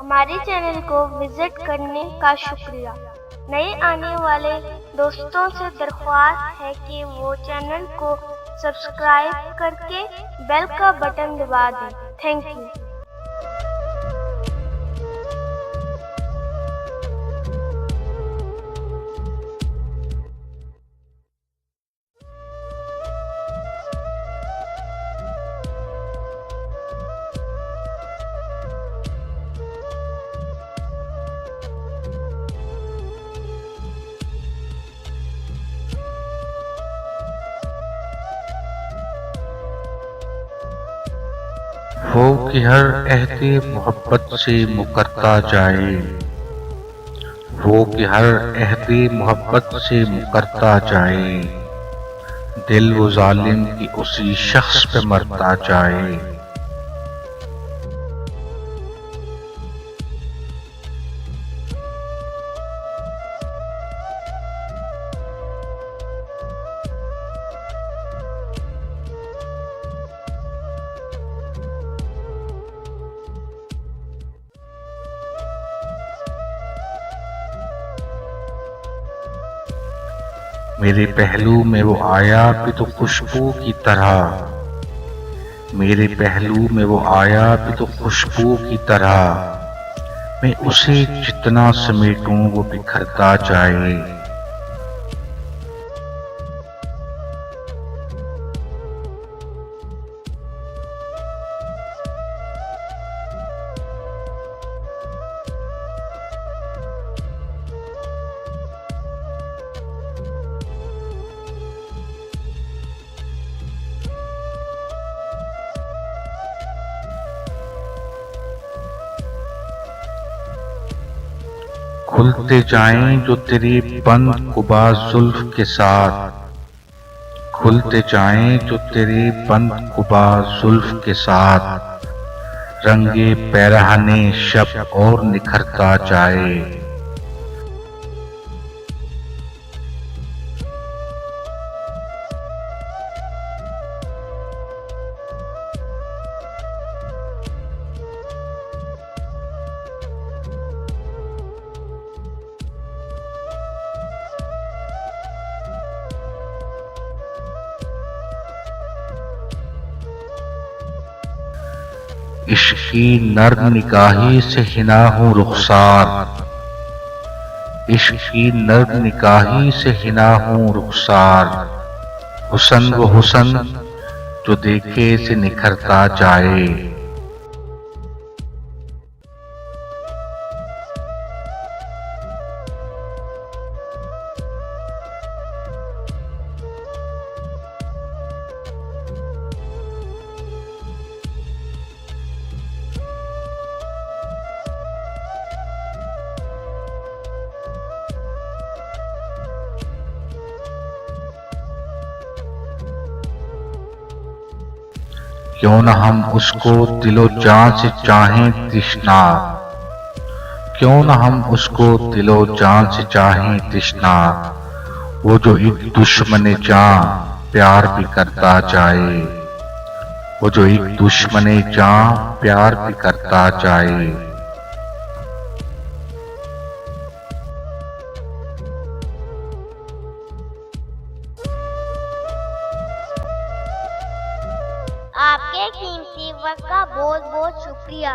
हमारे चैनल को विजिट करने का शुक्रिया। नए आने वाले दोस्तों से दरख्वास्त है कि वो चैनल को सब्सक्राइब करके बेल का बटन दबा दें। Thank you. हो कि हर अहदे मोहब्बत से मुकरता जाए, हो कि हर अहदे मोहब्बत से मुकरता जाए, दिल वो जालिम की उसी शख्स पे मरता जाए। मेरे पहलू में वो आया भी तो खुशबू की तरह, मेरे पहलू में वो आया भी तो खुशबू की तरह, मैं उसे जितना समेटूं वो बिखरता जाए। खुलते जाएं जो तेरी बंद कुबा जुल्फ के साथ, खुलते जाएं जो तेरी बंद कुबा जुल्फ के साथ, रंगे पैरहने शब और निखरता जाए। इश्क की नर्म निगाही से हिना हूँ रुखसार, इश्क की नर्म निगाही से हिना हूँ रुखसार, हुसन वो हुसन जो देखे से निखरता जाए। क्यों न हम उसको दिलो जान से चाहें तृष्णा, क्यों न हम उसको दिलो जान से चाहें तृष्णा, वो जो एक दुश्मन जान प्यार भी करता जाए, वो जो एक दुश्मन जान प्यार भी करता जाए। आपके कीमती वक्त का बहुत बहुत शुक्रिया।